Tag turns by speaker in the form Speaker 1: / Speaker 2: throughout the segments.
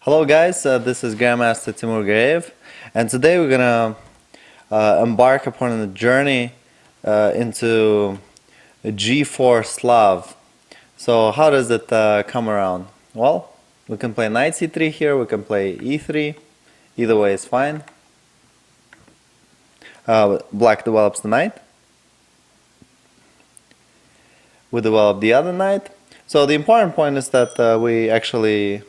Speaker 1: Hello guys, this is Grandmaster Timur Gareev, and today we're gonna embark upon a journey into G4 Slav. So how does it come around? Well, we can play knight c3 here, we can play e3, either way is fine. Black develops the knight. We develop the other knight. So the important point is that we actually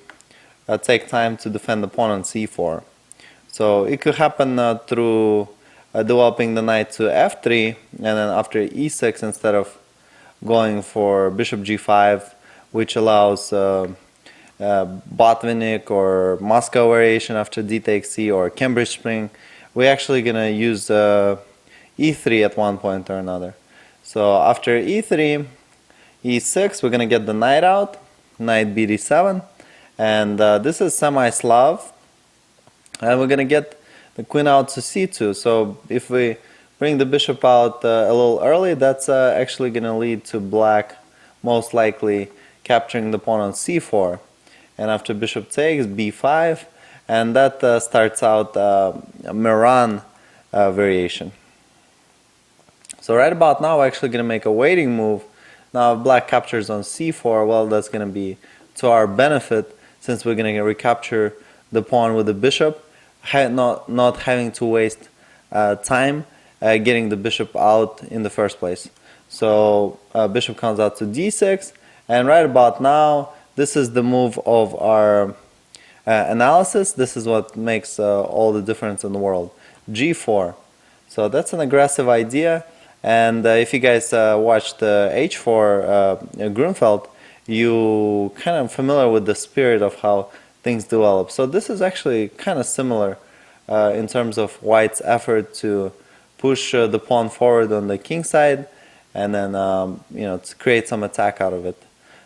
Speaker 1: take time to defend the pawn on c4. So it could happen through developing the knight to f3, and then after e6 instead of going for bishop g5, which allows Botvinnik or Moscow variation after d takes c or Cambridge spring. We're actually going to use e3 at one point or another. So after e3, e6, we're going to get the knight out, knight bd7. And this is semi-Slav, and we're going to get the queen out to c2. So if we bring the bishop out a little early, that's actually going to lead to black most likely capturing the pawn on c4. And after bishop takes, b5, and that starts out a Miran variation. So right about now, we're actually going to make a waiting move. Now if black captures on c4, well, that's going to be to our benefit, since we're going to recapture the pawn with the bishop, not having to waste time getting the bishop out in the first place. So bishop comes out to d6, and right about now, this is the move of our analysis. This is what makes all the difference in the world. g4. So that's an aggressive idea, and if you guys watched h4 Grunfeld, you kind of familiar with the spirit of how things develop. So this is actually kind of similar in terms of white's effort to push the pawn forward on the king side, and then to create some attack out of it.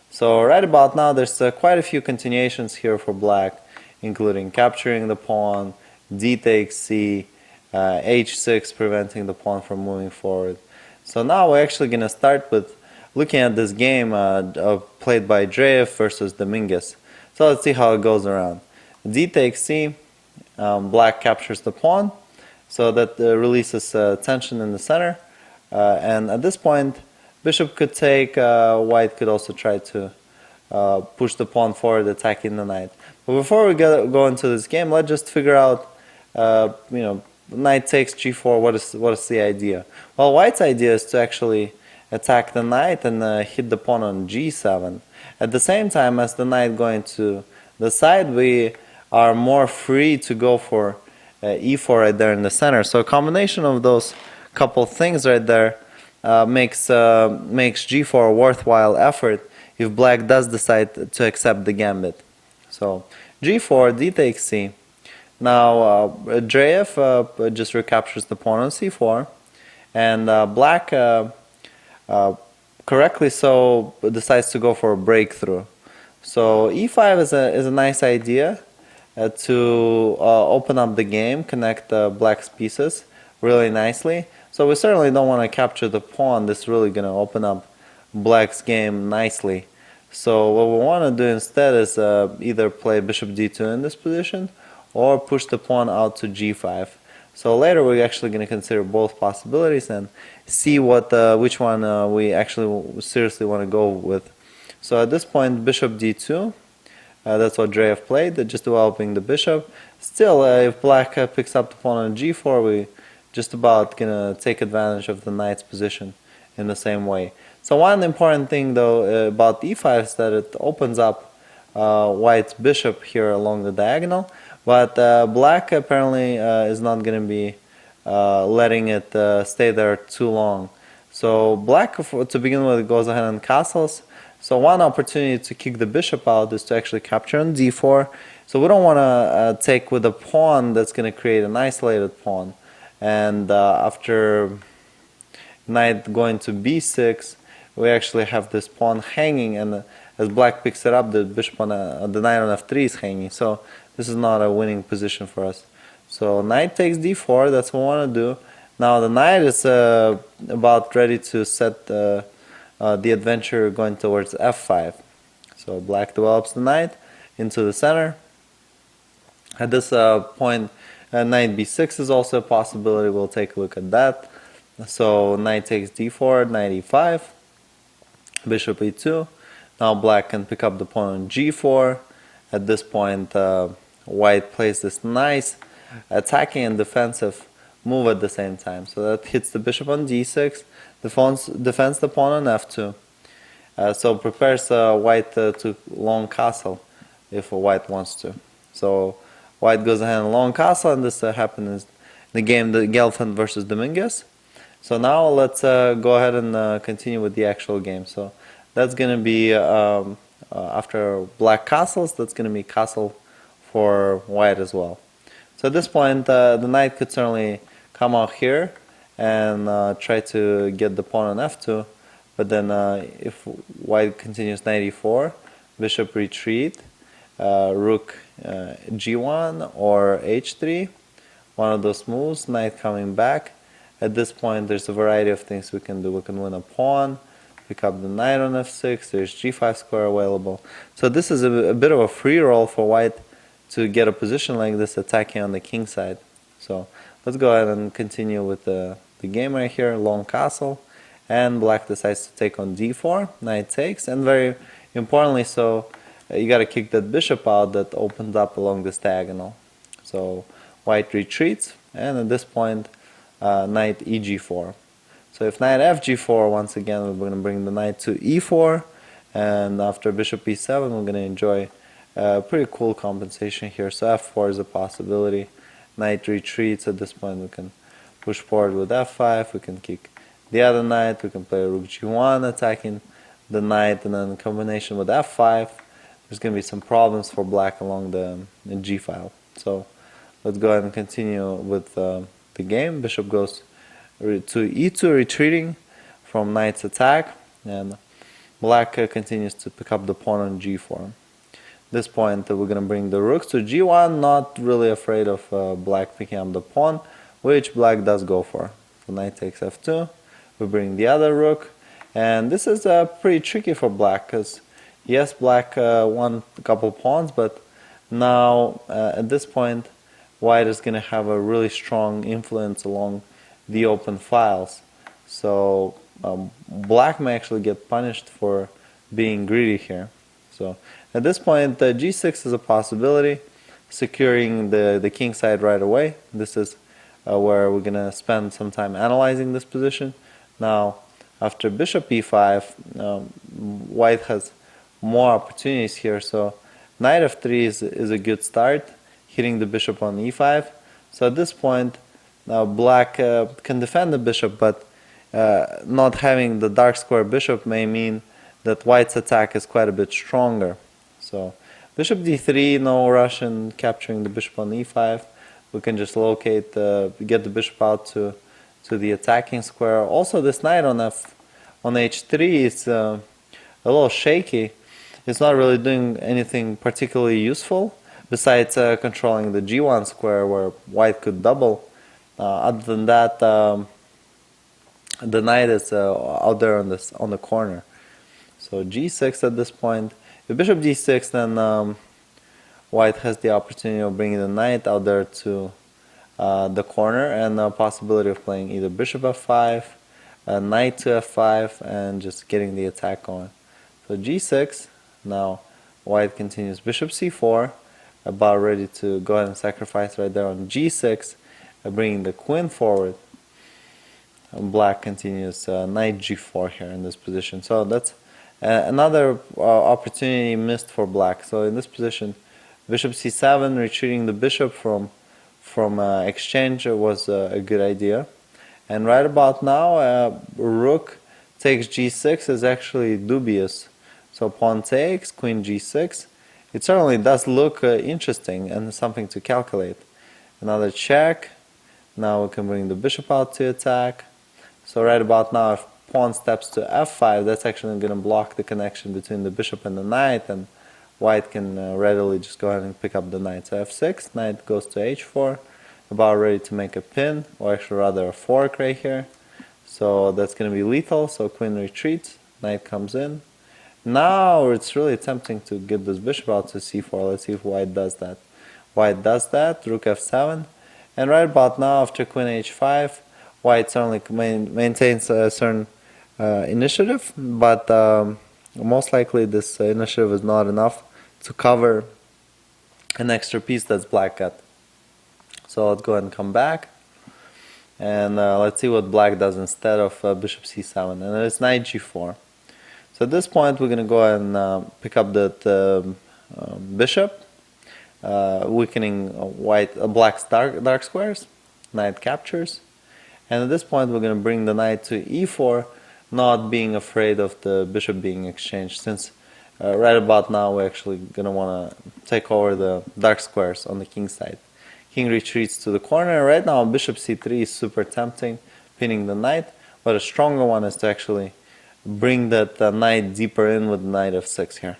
Speaker 1: So right about now, there's quite a few continuations here for black, including capturing the pawn, d takes c, h6, preventing the pawn from moving forward. So now we're actually going to start with looking at this game played by Dreev versus Dominguez. So let's see how it goes around. D takes c, black captures the pawn, so that releases tension in the center. And at this point, bishop could take, white could also try to push the pawn forward, attacking the knight. But before we go into this game, let's just figure out, knight takes g4, what is the idea? Well, white's idea is to actually attack the knight and hit the pawn on g7. At the same time as the knight going to the side, we are more free to go for e4 right there in the center. So a combination of those couple things right there makes g4 a worthwhile effort if black does decide to accept the gambit. So g4, d takes c. Now Dreev just recaptures the pawn on c4, and black correctly so decides to go for a breakthrough. So e5 is a nice idea to open up the game, connect black's pieces really nicely. So we certainly don't want to capture the pawn. This is really going to open up black's game nicely. So what we want to do instead is either play bishop d2 in this position or push the pawn out to g5. So later we're actually going to consider both possibilities and see which one we actually seriously want to go with. So at this point, bishop d2, that's what Dreev played, just developing the bishop. Still, if black picks up the pawn on g4, we just about going to take advantage of the knight's position in the same way. So one important thing though about e5 is that it opens up white's bishop here along the diagonal. But black apparently is not going to be letting it stay there too long. So black, to begin with, goes ahead and castles. So one opportunity to kick the bishop out is to actually capture on d4. So we don't want to take with a pawn that's going to create an isolated pawn. And after knight going to b6, we actually have this pawn hanging, and as black picks it up, the bishop on the knight on f3 is hanging. So this is not a winning position for us. So knight takes d4, that's what we want to do. Now the knight is about ready to set the adventure going towards f5. So black develops the knight into the center. At this point, knight b6 is also a possibility. We'll take a look at that. So knight takes d4, knight e5, bishop e2. Now black can pick up the pawn on g4. At this point, white plays this nice attacking and defensive move at the same time. So that hits the bishop on d6, defends the pawn on f2. So prepares white to long castle if white wants to. So white goes ahead and long castle, and this happened in the game, the Gelfand versus Dominguez. So now let's go ahead and continue with the actual game. So that's going to be, after black castles, that's going to be castle for white as well. So at this point, the knight could certainly come out here and try to get the pawn on f2. But then if white continues knight e4, bishop retreat, rook g1 or h3, one of those moves, knight coming back. At this point, there's a variety of things we can do. We can win a pawn, pick up the knight on f6, there's g5 square available. So this is a bit of a free roll for white to get a position like this attacking on the king side. So let's go ahead and continue with the game right here, long castle. And black decides to take on d4, knight takes, and very importantly so, you got to kick that bishop out that opens up along this diagonal. So white retreats, and at this point, knight eg4. So if knight fg4, once again, we're going to bring the knight to e4, and after bishop e7, we're going to enjoy a pretty cool compensation here. So f4 is a possibility. Knight retreats. At this point, we can push forward with f5, we can kick the other knight, we can play rook g1 attacking the knight, and then in combination with f5, there's going to be some problems for black along the g file. So let's go ahead and continue with the game. Bishop goes to e2, retreating from knight's attack, and black continues to pick up the pawn on g4. At this point, we're going to bring the rooks to g1, not really afraid of black picking up the pawn, which black does go for. So knight takes f2, we bring the other rook, and this is pretty tricky for black, because yes, black won a couple pawns, but now at this point, white is going to have a really strong influence along the open files. So black may actually get punished for being greedy here. So at this point, g6 is a possibility, securing the king side right away. This is where we're going to spend some time analyzing this position. Now, after bishop e5, white has more opportunities here. So knight f3 is a good start, hitting the bishop on e5. So at this point, black can defend the bishop, but not having the dark square bishop may mean that white's attack is quite a bit stronger. So bishop d3, no rush in capturing the bishop on e5. We can just locate, get the bishop out to the attacking square. Also, this knight on h3 is a little shaky. It's not really doing anything particularly useful besides controlling the g1 square where white could double. Other than that, the knight is out there on the corner. So g6 at this point. If bishop d6, then white has the opportunity of bringing the knight out there to the corner, and the possibility of playing either bishop f5, knight to f5, and just getting the attack going. So g6, now white continues bishop c4, about ready to go ahead and sacrifice right there on g6, bringing the queen forward. And black continues knight g4 here in this position. So that's another opportunity missed for black. So in this position, bishop c7, retreating the bishop from exchange was a good idea. And right about now, rook takes g6 is actually dubious. So pawn takes, queen g6. It certainly does look interesting and something to calculate. Another check. Now we can bring the bishop out to attack. So right about now, if pawn steps to f5, that's actually going to block the connection between the bishop and the knight, and white can readily just go ahead and pick up the knight. So f6, knight goes to h4, about ready to make a pin, or actually rather a fork right here. So that's going to be lethal, so queen retreats, knight comes in. Now it's really tempting to get this bishop out to c4. Let's see if white does that. White does that, rook f7, and right about now after queen h5, white certainly maintains a certain initiative, but most likely this initiative is not enough to cover an extra piece that's black got. So let's go ahead and come back, and let's see what black does instead of bishop c7, and it's knight g4. So at this point we're going to go ahead and pick up that bishop, weakening black's dark squares. Knight captures, and at this point we're going to bring the knight to e4, not being afraid of the bishop being exchanged, since right about now we're actually going to want to take over the dark squares on the king side. King retreats to the corner. Right now bishop c3 is super tempting, pinning the knight, but a stronger one is to actually bring that knight deeper in with knight f6 here.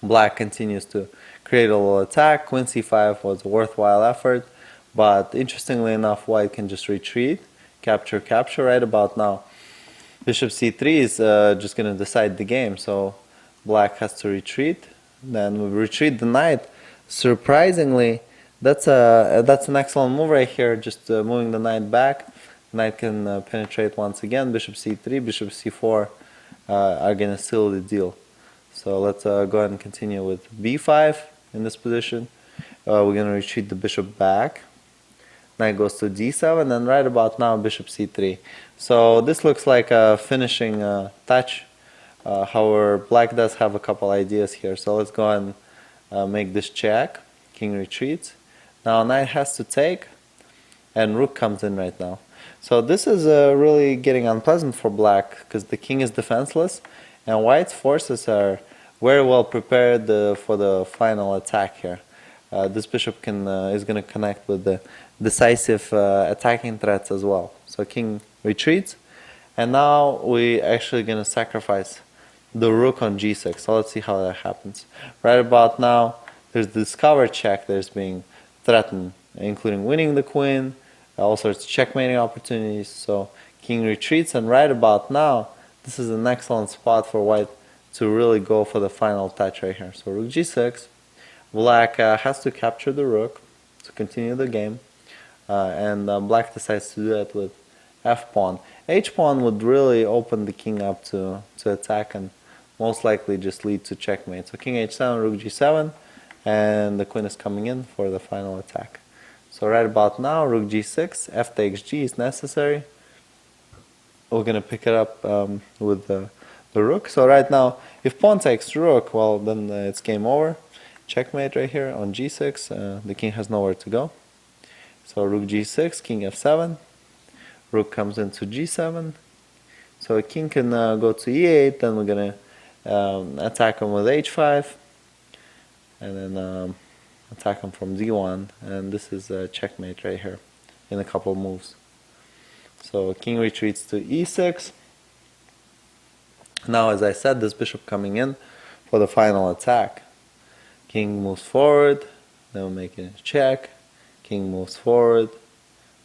Speaker 1: Black continues to create a little attack. Queen c5 was a worthwhile effort, but interestingly enough white can just retreat, capture right about now. Bishop c3 is just going to decide the game, so black has to retreat. Then we retreat the knight. Surprisingly, that's an excellent move right here, just moving the knight back. Knight can penetrate once again. Bishop c3, bishop c4 are going to seal the deal. So let's go ahead and continue with b5 in this position. We're going to retreat the bishop back. Knight goes to d7, and right about now bishop c3. So this looks like a finishing touch. However, black does have a couple ideas here. So let's go ahead and make this check. King retreats. Now knight has to take, and rook comes in right now. So this is really getting unpleasant for black, because the king is defenseless, and white's forces are very well prepared for the final attack here. This bishop is going to connect with the decisive attacking threats as well. So king retreats, and now we actually going to sacrifice the rook on g6. So let's see how that happens. Right about now, there's the discover check that is being threatened, including winning the queen, all sorts of checkmating opportunities. So king retreats, and right about now, this is an excellent spot for white to really go for the final touch right here. So rook g6, black has to capture the rook to continue the game, and black decides to do that with f-pawn. H-pawn would really open the king up to attack, and most likely just lead to checkmate. So king h7, rook g7, and the queen is coming in for the final attack. So right about now, rook g6, f takes g is necessary. We're going to pick it up with the rook. So right now, if pawn takes rook, well, then it's game over. Checkmate right here on g6. The king has nowhere to go. So rook g6, king f7. Rook comes into g7. So a king can go to e8. Then we're going to attack him with h5. And then attack him from d1. And this is a checkmate right here in a couple moves. So king retreats to e6. Now, as I said, this bishop coming in for the final attack. King moves forward, then we'll make it a check. King moves forward,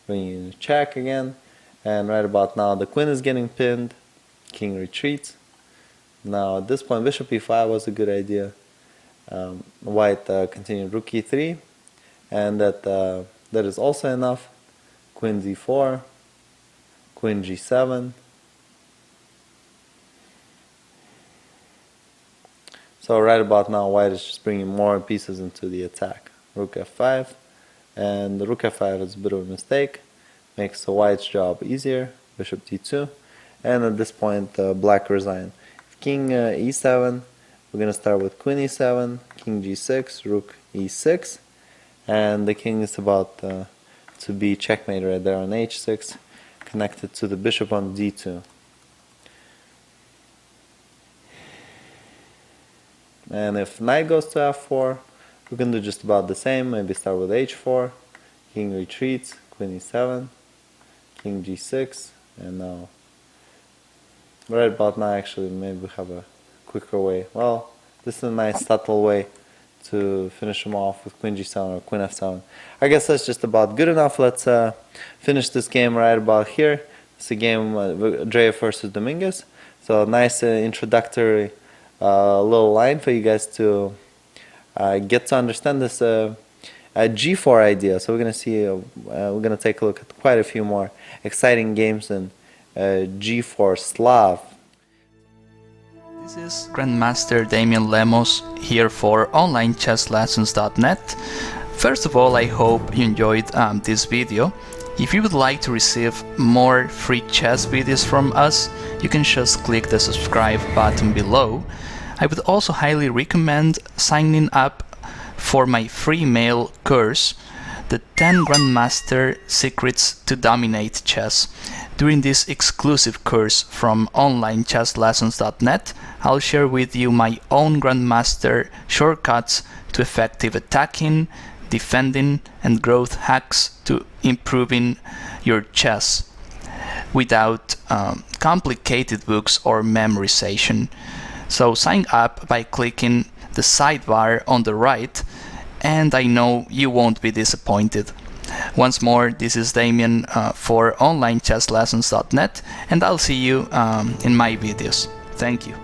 Speaker 1: bringing in a check again. And right about now, the queen is getting pinned. King retreats. Now, at this point, bishop e5 was a good idea. White continued rook e3, and that is also enough. Queen d4. Queen g7. So right about now, white is just bringing more pieces into the attack. Rook f5, and the rook f5 is a bit of a mistake. Makes the white's job easier. Bishop d2, and at this point, black resign. King e7. We're going to start with queen e7, king g6, rook e6, and the king is about to be checkmate right there on h6. Connected to the bishop on d2. And if knight goes to f4, we can do just about the same. Maybe start with h4, king retreats, queen e7, king g6, and now right about now actually maybe we have a quicker way. Well, this is a nice subtle way to finish him off with queen g7 or queen f7. I guess that's just about good enough. Let's finish this game right about here. It's a game Dreev versus Dominguez. So nice introductory little line for you guys to get to understand this G4 idea. So we're gonna see, we're gonna take a look at quite a few more exciting games in G4 Slav.
Speaker 2: This is Grandmaster Damian Lemos here for OnlineChessLessons.net. First of all, I hope you enjoyed this video. If you would like to receive more free chess videos from us, you can just click the subscribe button below. I would also highly recommend signing up for my free mail course, the 10 Grandmaster Secrets to Dominate Chess. During this exclusive course from OnlineChessLessons.net, I'll share with you my own Grandmaster shortcuts to effective attacking, defending, and growth hacks to improving your chess without complicated books or memorization. So sign up by clicking the sidebar on the right, and I know you won't be disappointed. Once more, this is Damian for OnlineChessLessons.net, and I'll see you in my videos. Thank you.